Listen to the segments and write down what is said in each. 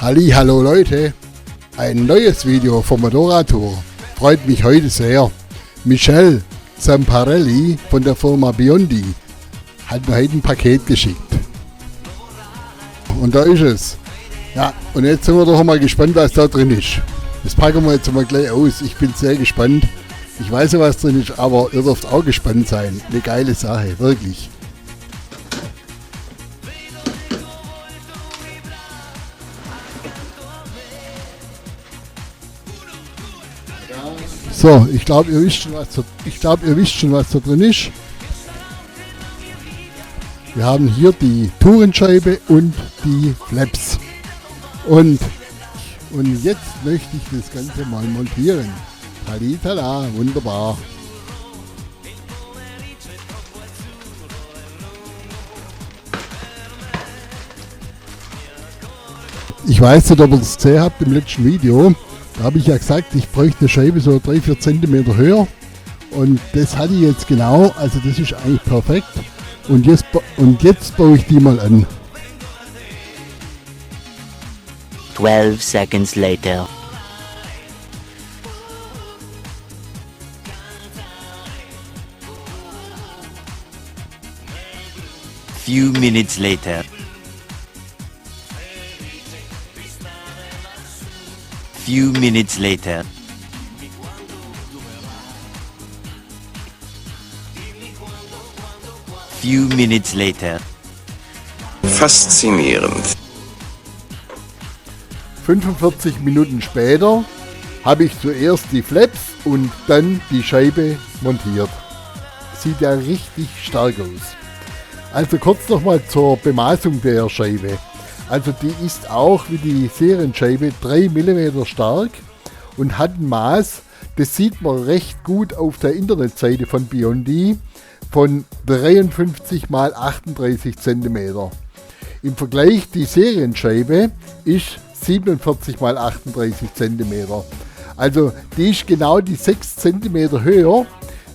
Hallo Leute, ein neues Video vom Motorradtour. Freut mich heute sehr. Michel Zamparelli von der Firma Biondi hat mir heute ein Paket geschickt. Und da ist es. Ja, und jetzt sind wir doch mal gespannt, was da drin ist. Das packen wir jetzt mal gleich aus. Ich bin sehr gespannt. Ich weiß ja, was drin ist, aber ihr dürft auch gespannt sein. Eine geile Sache, wirklich. So, ich glaube, ihr wisst schon, was da drin ist. Wir haben hier die Tourenscheibe und die Flaps. Und jetzt möchte ich das Ganze mal montieren. Talitala, wunderbar. Ich weiß nicht, ob ihr das gesehen habt im letzten Video. Da habe ich ja gesagt, ich bräuchte eine Scheibe so 3-4 cm höher. Und das hatte ich jetzt genau, also das ist eigentlich perfekt. Und jetzt baue ich die mal an. 12 seconds later. Few minutes later. Few minutes later. Few minutes later. Faszinierend. 45 Minuten später habe ich zuerst die Flaps und dann die Scheibe montiert. Sieht ja richtig stark aus. Also kurz nochmal zur Bemaßung der Scheibe. Also die ist auch wie die Serienscheibe 3 mm stark und hat ein Maß, das sieht man recht gut auf der Internetseite von Biondi, von 53 x 38 cm. Im Vergleich die Serienscheibe ist 47 x 38 cm. Also die ist genau die 6 cm höher,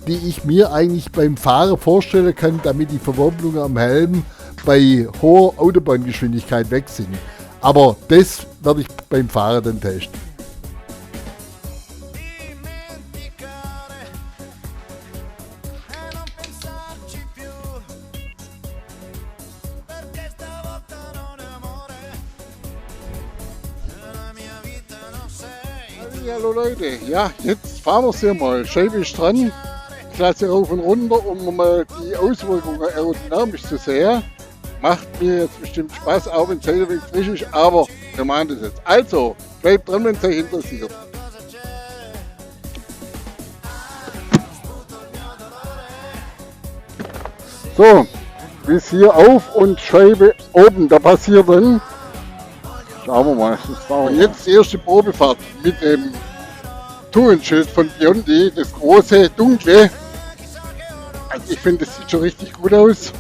die ich mir eigentlich beim Fahren vorstellen kann, damit die Verwirbelungen am Helm bei hoher Autobahngeschwindigkeit weg sind. Aber das werde ich beim Fahren dann testen. Hallo Leute, ja, jetzt fahren wir sie mal. Scheibe ist dran, Klasse rauf und runter, um mal die Auswirkungen aerodynamisch zu sehen. Macht mir jetzt bestimmt Spaß, auch wenn es heute wenig frisch ist, aber wir machen das jetzt. Also, bleibt dran, wenn es euch interessiert. So, Visier auf und Scheibe oben, da passiert dann. Schauen wir mal. Und jetzt die erste Probefahrt mit dem Tourenschild von Biondi, das große, dunkle. Also ich finde, das sieht schon richtig gut aus.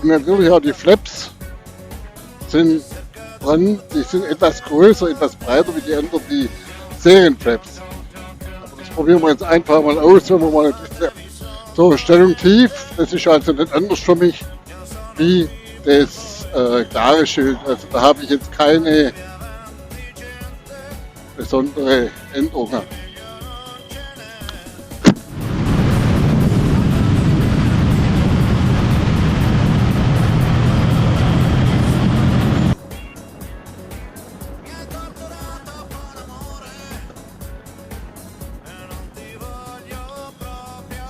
Und natürlich auch die Flaps sind dran, die sind etwas größer, etwas breiter wie die anderen, die Serienflaps. Aber das probieren wir jetzt einfach mal aus, wenn wir mal ein bisschen so, Stellung tief, das ist also nicht anders für mich wie das klare Schild. Also da habe ich jetzt keine besondere Änderungen.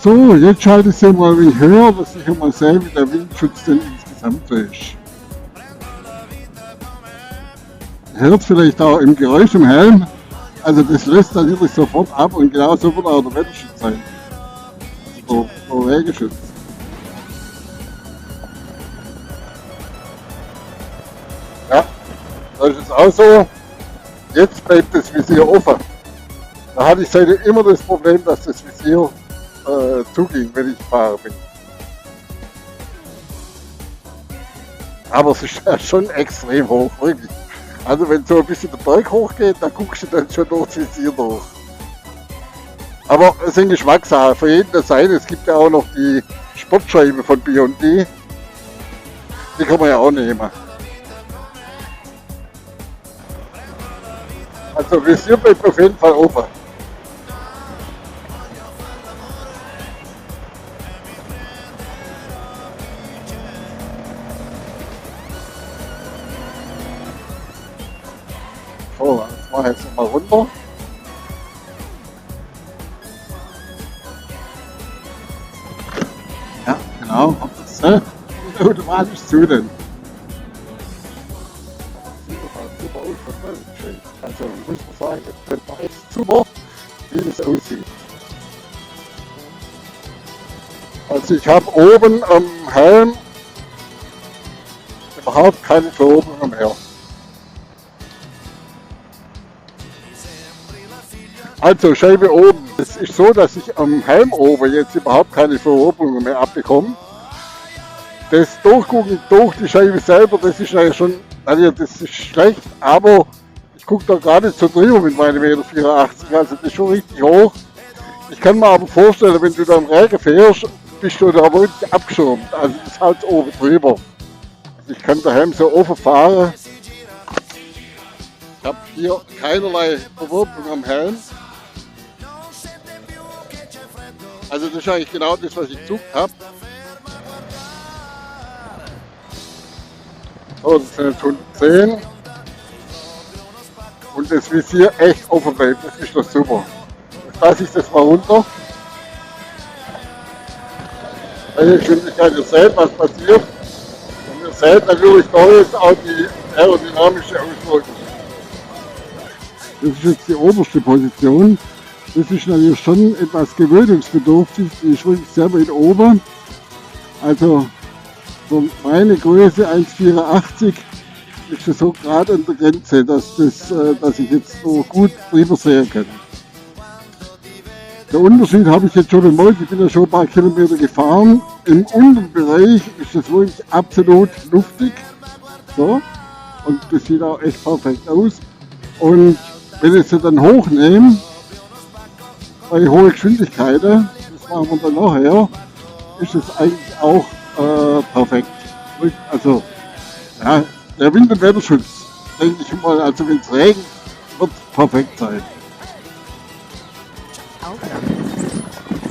So, jetzt schalte ich sie mal wie höher, dass ich mal sehe, wie der Windschutz denn insgesamt so ist. Ihr hört vielleicht auch im Geräusch im Helm, also das löst natürlich sofort ab und genauso wird auch der Wetterschutz sein. Also der Regenschutz. Ja, da ist es auch so. Jetzt bleibt das Visier offen. Da hatte ich seitdem immer das Problem, dass das Visier zuging, wenn ich fahre bin. Aber es ist ja schon extrem hoch, wirklich. Also wenn so ein bisschen der Berg hochgeht, dann guckst du dann schon durchs Visier durch. Aber es sind Geschmackssachen, für jeden das sein. Es gibt ja auch noch die Sportscheibe von Biondi. Die kann man ja auch nehmen. Also Visier bleibt auf jeden Fall oben. So, das mache ich jetzt nochmal runter. Ja, genau. Das automatisch zu denn. Also muss man sagen, das könnte man echt super, wie das aussieht. Also ich habe oben am Helm überhaupt keine Verobungen mehr. Also Scheibe oben. Es ist so, dass ich am Helm oben jetzt überhaupt keine Verobungen mehr abbekomme. Das Durchgucken durch die Scheibe selber, das ist ja schon, also das ist schlecht, aber ich gucke da gar nicht so drüber mit meinen 1,84 Meter, also das ist schon richtig hoch. Ich kann mir aber vorstellen, wenn du da im Regen fährst, bist du da wirklich abgeschirmt, also das ist halt oben drüber. Also ich kann daheim so offen fahren. Ich habe hier keinerlei Verwirkung am Helm. Also das ist eigentlich genau das, was ich gesucht habe. So, das sind jetzt 110. Und das Visier echt offen bleibt, das ist doch super. Jetzt lasse ich das mal runter. Bei Geschwindigkeit, ihr seht, was passiert. Und ihr seht natürlich da jetzt auch die aerodynamische Auswirkung. Das ist jetzt die oberste Position. Das ist natürlich schon etwas gewöhnungsbedürftig. Die ist wirklich sehr weit oben. Also für meine Größe 1,84 ist das so gerade an der Grenze, dass ich jetzt so gut drüber sehen kann. Der Unterschied habe ich jetzt schon bemerkt, ich bin ja schon ein paar Kilometer gefahren. Im unteren Bereich ist das wirklich absolut luftig. So. Und das sieht auch echt perfekt aus. Und wenn ich sie dann hochnehme, bei hohen Geschwindigkeiten, das machen wir dann nachher, ist es eigentlich auch perfekt. Also, ja, der Wind- und Wetterschutz, denke ich mal, also wenn es regnet, wird es perfekt sein.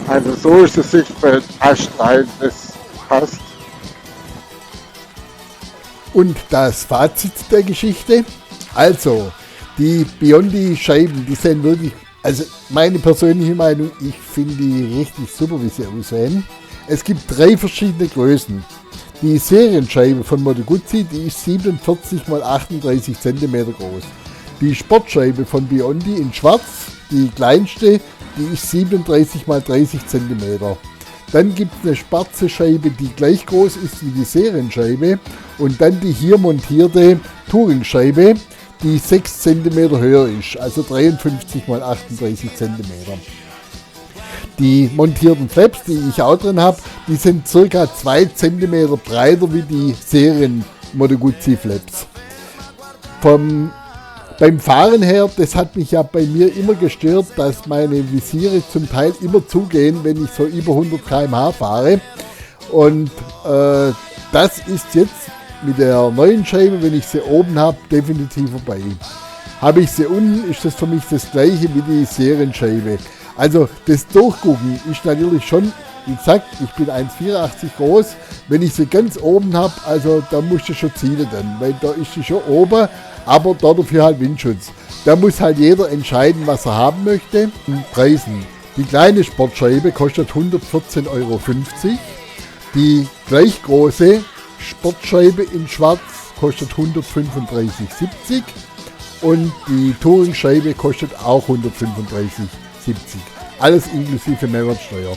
Also so ist das Sichtfeld astrein, das passt. Und das Fazit der Geschichte? Also, die Biondi-Scheiben, die sehen wirklich, also meine persönliche Meinung, ich finde die richtig super, wie sie aussehen. Es gibt 3 verschiedene Größen. Die Serienscheibe von Moto Guzzi, die ist 47 x 38 cm groß. Die Sportscheibe von Biondi in schwarz, die kleinste, die ist 37 x 30 cm. Dann gibt es eine schwarze Scheibe, die gleich groß ist wie die Serienscheibe. Und dann die hier montierte Touringscheibe, die 6 cm höher ist, also 53 x 38 cm. Die montierten Flaps, die ich auch drin habe, die sind ca. 2 cm breiter wie die Serien Moto Guzzi Flaps. Beim Fahren her, das hat mich ja bei mir immer gestört, dass meine Visiere zum Teil immer zugehen, wenn ich so über 100 km/h fahre. Und das ist jetzt mit der neuen Scheibe, wenn ich sie oben habe, definitiv vorbei. Habe ich sie unten, ist das für mich das gleiche wie die Serienscheibe. Also das Durchgucken ist natürlich schon, wie gesagt, ich bin 1,84 groß. Wenn ich sie ganz oben habe, also da musst du schon zielen dann, weil da ist sie schon oben, aber dafür halt Windschutz. Da muss halt jeder entscheiden, was er haben möchte. Preisen. Die kleine Sportscheibe kostet 114,50 €. Die gleich große Sportscheibe in schwarz kostet 135,70 € und die Touringscheibe kostet auch 135,70 €. Alles inklusive Mehrwertsteuer.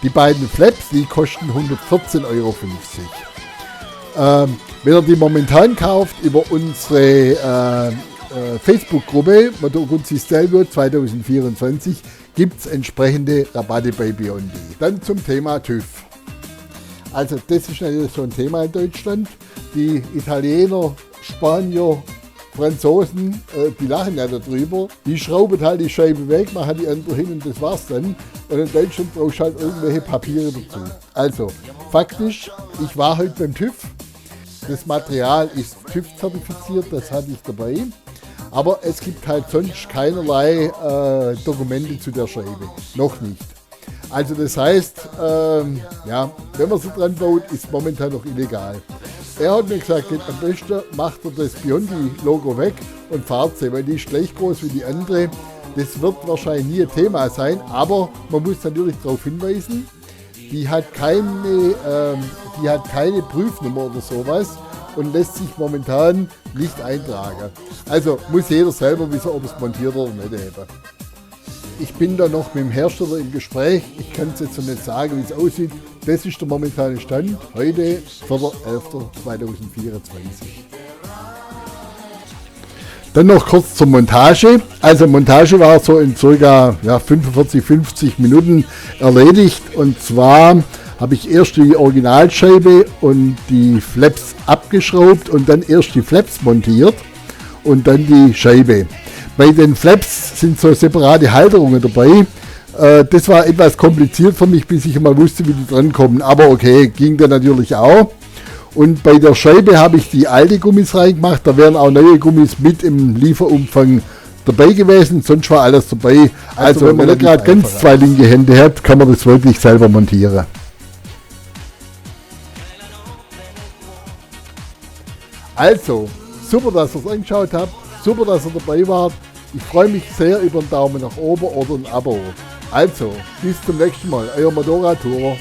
Die beiden Flaps, die kosten 114,50 €. Wenn ihr die momentan kauft über unsere Facebook-Gruppe Moto Guzzi Stelvio 2024, gibt es entsprechende Rabatte bei Biondi. Dann zum Thema TÜV. Also das ist natürlich so ein Thema in Deutschland. Die Italiener, Spanier, Franzosen, die lachen ja darüber. Die schrauben halt die Scheibe weg, machen die andere hin und das war's dann. Und in Deutschland brauchst du halt irgendwelche Papiere dazu. Also, faktisch, ich war heute beim TÜV. Das Material ist TÜV-zertifiziert, das hatte ich dabei. Aber es gibt halt sonst keinerlei Dokumente zu der Scheibe. Noch nicht. Also das heißt, ja, wenn man sie dran baut, ist momentan noch illegal. Er hat mir gesagt, am besten macht er das Biondi-Logo weg und fahrt sie, weil die ist gleich groß wie die andere. Das wird wahrscheinlich nie ein Thema sein, aber man muss natürlich darauf hinweisen, die hat keine Prüfnummer oder sowas und lässt sich momentan nicht eintragen. Also muss jeder selber wissen, ob es montiert oder nicht eben. Ich bin da noch mit dem Hersteller im Gespräch. Ich kann es jetzt noch nicht sagen, wie es aussieht. Das ist der momentane Stand. Heute, 4.11.2024. Dann noch kurz zur Montage. Also Montage war so in ca. 45, 50 Minuten erledigt. Und zwar habe ich erst die Originalscheibe und die Flaps abgeschraubt und dann erst die Flaps montiert und dann die Scheibe. Bei den Flaps sind so separate Halterungen dabei. Das war etwas kompliziert für mich, bis ich mal wusste, wie die dran kommen. Aber okay, ging dann natürlich auch. Und bei der Scheibe habe ich die alte Gummis reingemacht. Da wären auch neue Gummis mit im Lieferumfang dabei gewesen. Sonst war alles dabei. Also wenn man nicht gerade ganz zwei linke Hände hat, kann man das wirklich selber montieren. Also, super, dass ihr es angeschaut habt. Super, dass ihr dabei wart. Ich freue mich sehr über einen Daumen nach oben oder ein Abo. Also, bis zum nächsten Mal. Euer Motorradtourer.